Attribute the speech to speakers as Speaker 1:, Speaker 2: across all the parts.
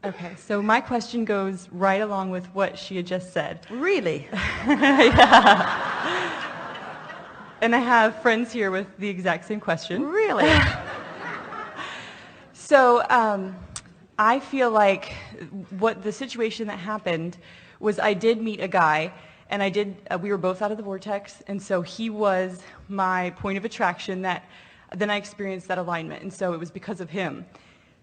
Speaker 1: Okay, so my question goes right along with what she had just said.
Speaker 2: Really?
Speaker 1: Yeah. And I have friends here with the exact same question.
Speaker 2: Really?
Speaker 1: So I feel like what the situation that happened was I did meet a guy, and we were both out of the vortex, and so he was my point of attraction that then I experienced that alignment, and so it was because of him.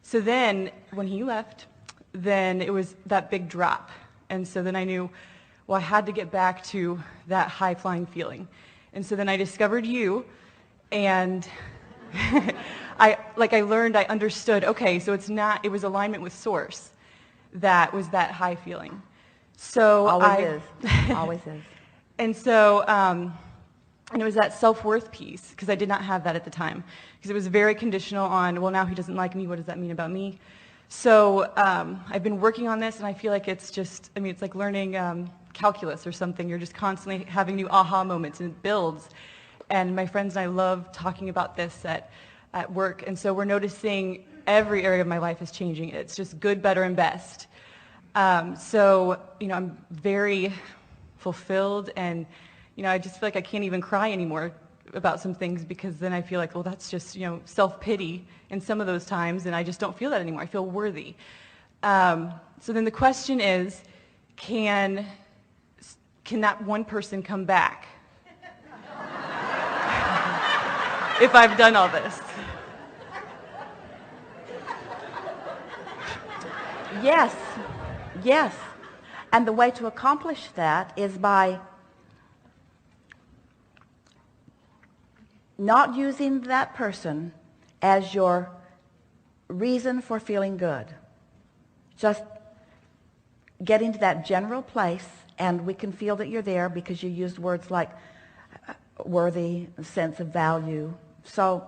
Speaker 1: So then when he left, then it was that big drop. And so then I knew, well, I had to get back to that high-flying feeling. And so then I discovered you, and I learned, I understood, okay, so it was alignment with Source that was that high feeling. So
Speaker 2: Always is. Always is.
Speaker 1: And so, and it was that self-worth piece, because I did not have that at the time. Because it was very conditional on, well, now he doesn't like me, what does that mean about me? So I've been working on this, and I feel like it's just, it's like learning calculus or something. You're just constantly having new aha moments, and it builds. And my friends and I love talking about this at work, and so we're noticing every area of my life is changing. It's just good, better, and best. So, I'm very fulfilled, and, I just feel like I can't even cry anymore about some things, because then I feel like, well, that's just, self-pity in some of those times, and I just don't feel that anymore. I feel worthy. So then the question is, can that one person come back if I've done all this?
Speaker 2: Yes. Yes. And the way to accomplish that is by not using that person as your reason for feeling good. Just getting to that general place, and we can feel that you're there because you used words like worthy, sense of value. So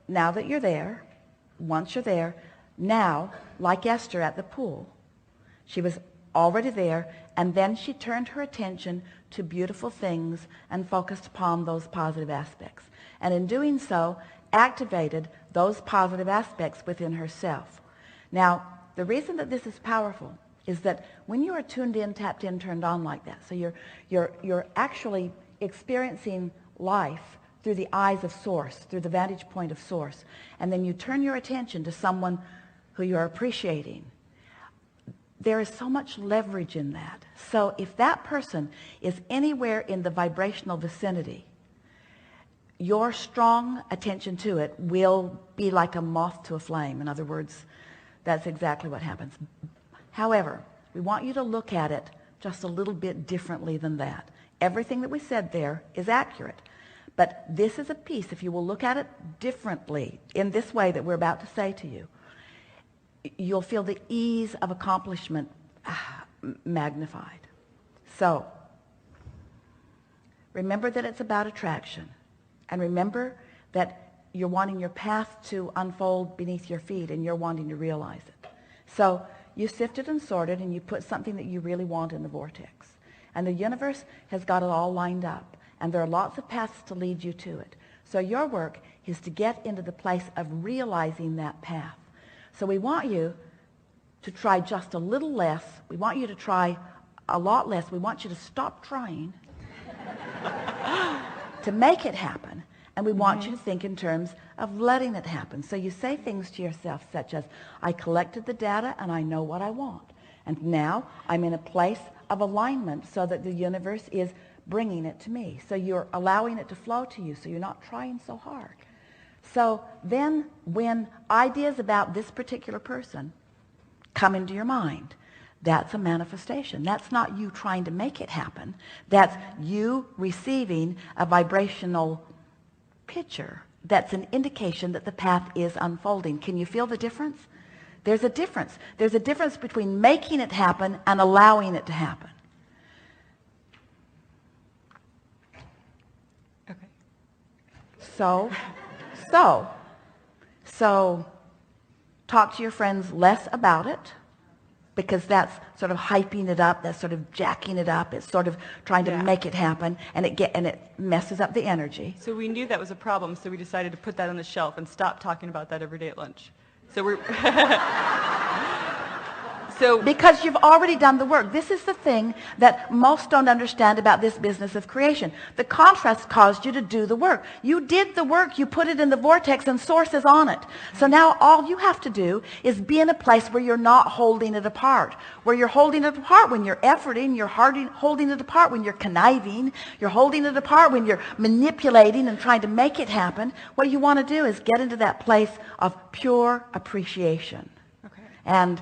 Speaker 2: now that you're there, once you're there, now, like Esther at the pool, she was already there, and then she turned her attention to beautiful things and focused upon those positive aspects. And in doing so, activated those positive aspects within herself. Now, the reason that this is powerful is that when you are tuned in, tapped in, turned on like that, so you're actually experiencing life through the eyes of Source, through the vantage point of Source, and then you turn your attention to someone who you're appreciating. There is so much leverage in that. So if that person is anywhere in the vibrational vicinity, your strong attention to it will be like a moth to a flame. In other words, that's exactly what happens. However, we want you to look at it just a little bit differently than that. Everything that we said there is accurate. But this is a piece, if you will look at it differently, in this way that we're about to say to you, you'll feel the ease of accomplishment magnified. So, remember that it's about attraction. And remember that you're wanting your path to unfold beneath your feet, and you're wanting to realize it. So, you sifted and sorted, and you put something that you really want in the vortex. And the universe has got it all lined up. And there are lots of paths to lead you to it. So your work is to get into the place of realizing that path. So we want you to try just a little less. We want you to try a lot less. We want you to stop trying to make it happen. And we want you to think in terms of letting it happen. So you say things to yourself such as, I collected the data and I know what I want. And now I'm in a place of alignment so that the universe is bringing it to me. So you're allowing it to flow to you, so you're not trying so hard. So then when ideas about this particular person come into your mind, that's a manifestation. That's not you trying to make it happen. That's you receiving a vibrational picture. That's an indication that the path is unfolding. Can you feel the difference? There's a difference. There's a difference between making it happen and allowing it to happen.
Speaker 1: Okay.
Speaker 2: So talk to your friends less about it, because that's sort of hyping it up, that's sort of jacking it up, it's sort of trying to make it happen, and it messes up the energy.
Speaker 1: So we knew that was a problem, so we decided to put that on the shelf and stop talking about that every day at lunch. So we're So
Speaker 2: Because you've already done the work. This is the thing that most don't understand about this business of creation. The contrast caused you to do the work. You did the work, you put it in the vortex, and source is on it. So now all you have to do is be in a place where you're not holding it apart. Where you're holding it apart when you're efforting, you're holding it apart when you're conniving, you're holding it apart when you're manipulating and trying to make it happen. What you want to do is get into that place of pure appreciation.
Speaker 1: okay.
Speaker 2: And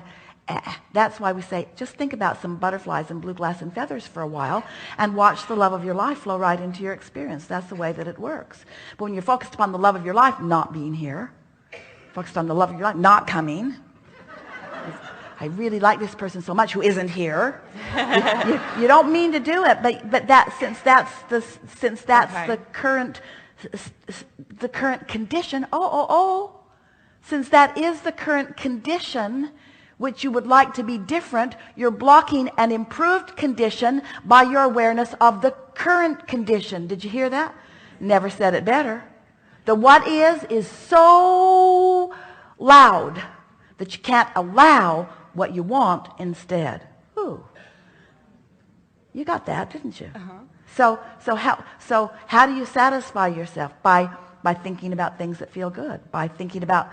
Speaker 2: that's why we say, just think about some butterflies and blue glass and feathers for a while and watch the love of your life flow right into your experience. That's the way that it works. But when you're focused upon the love of your life not being here, focused on the love of your life not coming, I really like this person so much who isn't here. You don't mean to do it, but that since that's
Speaker 1: Okay.
Speaker 2: the current condition. Since that is the current condition, which you would like to be different, you're blocking an improved condition by your awareness of the current condition. Did you hear that? Never said it better. The what is so loud that you can't allow what you want instead. Ooh. You got that, didn't you?
Speaker 1: Uh-huh.
Speaker 2: So how do you satisfy yourself? By thinking about things that feel good. By thinking about...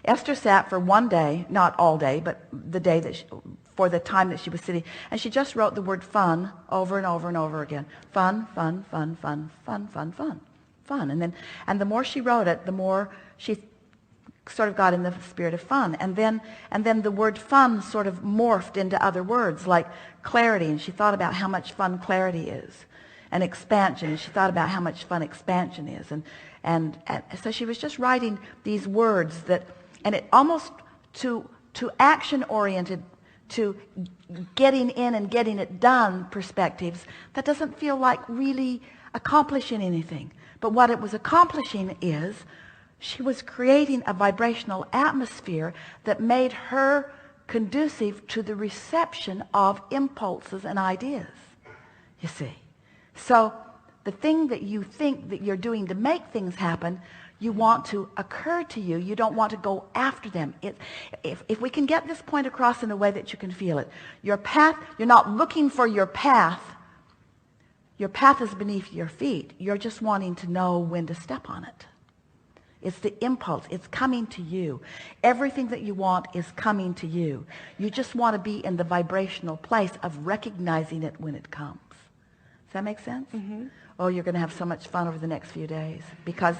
Speaker 2: Esther sat for one day, not all day, but the day that for the time that she was sitting, and she just wrote the word fun over and over and over again. Fun, fun, fun, fun, fun, fun, fun, fun. And the more she wrote it, the more she sort of got in the spirit of fun. And then the word fun sort of morphed into other words like clarity, and she thought about how much fun clarity is, and expansion, and she thought about how much fun expansion is. And so she was just writing these words that, and it almost to action oriented, to getting in and getting it done perspectives, that doesn't feel like really accomplishing anything. But what it was accomplishing is she was creating a vibrational atmosphere that made her conducive to the reception of impulses and ideas, you see. So the thing that you think that you're doing to make things happen, you want to occur to you. You don't want to go after them. If we can get this point across in a way that you can feel it, your path, you're not looking for your path. Your path is beneath your feet. You're just wanting to know when to step on it. It's the impulse. It's coming to you. Everything that you want is coming to you. You just want to be in the vibrational place of recognizing it when it comes. Does that make sense? Mm-hmm. Oh, you're going to have so much fun over the next few days because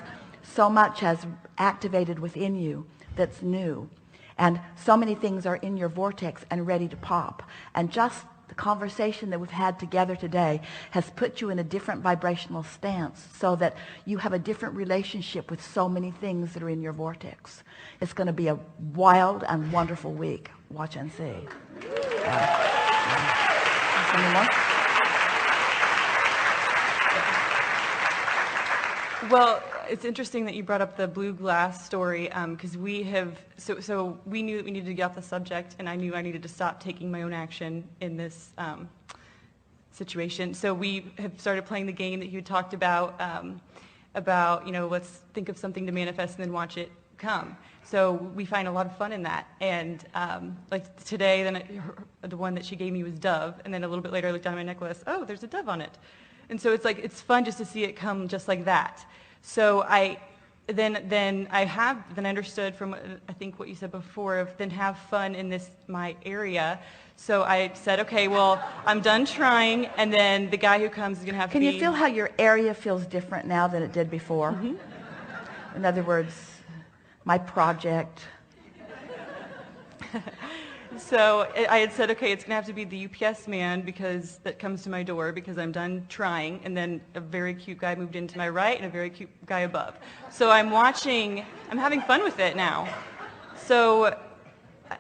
Speaker 2: so much has activated within you that's new. And so many things are in your vortex and ready to pop. And just the conversation that we've had together today has put you in a different vibrational stance so that you have a different relationship with so many things that are in your vortex. It's going to be a wild and wonderful week. Watch and see. Any more?
Speaker 1: Well, it's interesting that you brought up the blue glass story because we have, so we knew that we needed to get off the subject, and I knew I needed to stop taking my own action in this situation. So we have started playing the game that you had talked about, let's think of something to manifest and then watch it come. So we find a lot of fun in that. And like today, the one that she gave me was dove, and then a little bit later I looked down at my necklace, oh, there's a dove on it. And so it's like, it's fun just to see it come just like that. So I understood from I think what you said before of then have fun in my area. So I said, okay, well, I'm done trying, and then the guy who comes is going to have to be...
Speaker 2: Can you feel how your area feels different now than it did before? Mm-hmm. In other words, my project...
Speaker 1: So I had said, okay, it's going to have to be the UPS man that comes to my door because I'm done trying. And then a very cute guy moved into my right and a very cute guy above. So I'm having fun with it now. So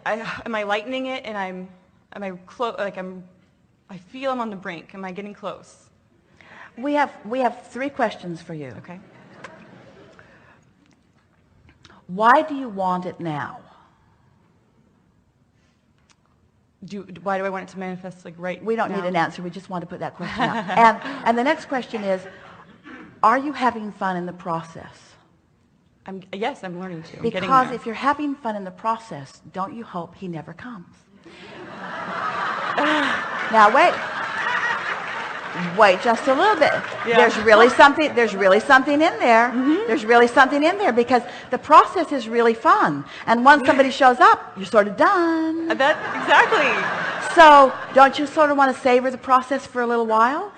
Speaker 1: am I lightening it and I feel I'm on the brink. Am I getting close?
Speaker 2: We have 3 questions for you.
Speaker 1: Okay.
Speaker 2: Why do you want it now?
Speaker 1: Why do I want it to manifest right now?
Speaker 2: We don't need an answer. We just want to put that question out. And the next question is, are you having fun in the process?
Speaker 1: Yes, I'm learning to.
Speaker 2: Because if you're having fun in the process, don't you hope he never comes? Now wait just a little bit.
Speaker 1: Yeah.
Speaker 2: There's really something in there. There's really something in there, because the process is really fun. And once somebody shows up, you're sort of done.
Speaker 1: That, exactly.
Speaker 2: So don't you sort of want to savor the process for a little while?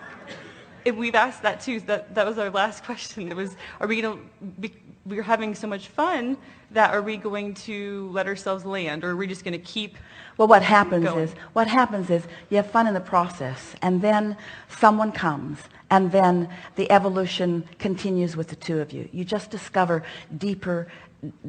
Speaker 1: We've asked that too. That was our last question. It was, are we going to, we're having so much fun that are we going to let ourselves land, or are we just going to keep
Speaker 2: Well, what happens
Speaker 1: going?
Speaker 2: is you have fun in the process, and then someone comes, and then the evolution continues with the two of you. You just discover deeper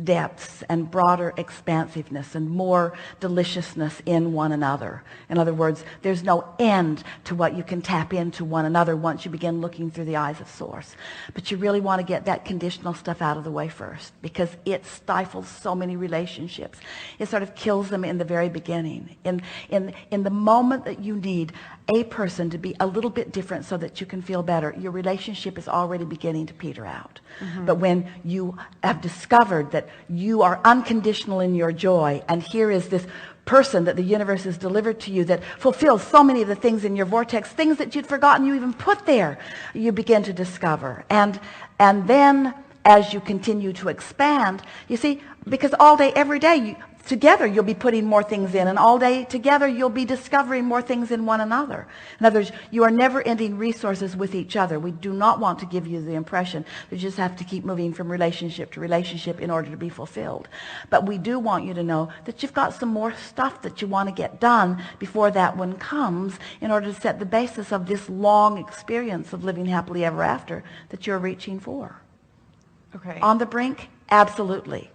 Speaker 2: depths and broader expansiveness and more deliciousness in one another. In other words, there's no end to what you can tap into one another once you begin looking through the eyes of Source. But you really want to get that conditional stuff out of the way first, because it stifles so many relationships. It sort of kills them in the very beginning. In the moment that you need a person to be a little bit different so that you can feel better, your relationship is already beginning to peter out. But when you have discovered that you are unconditional in your joy, and here is this person that the universe has delivered to you that fulfills so many of the things in your vortex, things that you'd forgotten you even put there, you begin to discover. And then as you continue to expand, you see, because all day, every day, together you'll be putting more things in, and all day together you'll be discovering more things in one another. In other words, you are never-ending resources with each other. We do not want to give you the impression that you just have to keep moving from relationship to relationship in order to be fulfilled. But we do want you to know that you've got some more stuff that you want to get done before that one comes, in order to set the basis of this long experience of living happily ever after that you're reaching for.
Speaker 1: Okay.
Speaker 2: On the brink? Absolutely.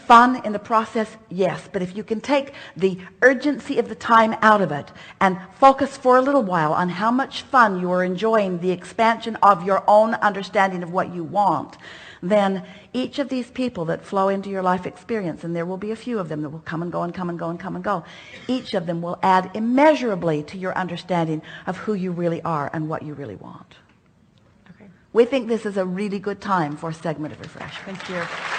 Speaker 2: Fun in the process? Yes. But if you can take the urgency of the time out of it and focus for a little while on how much fun you are enjoying the expansion of your own understanding of what you want, then each of these people that flow into your life experience, and there will be a few of them that will come and go and come and go and come and go, each of them will add immeasurably to your understanding of who you really are and what you really want.
Speaker 1: Okay.
Speaker 2: We think this is a really good time for a segment of refreshment.
Speaker 1: Thank you.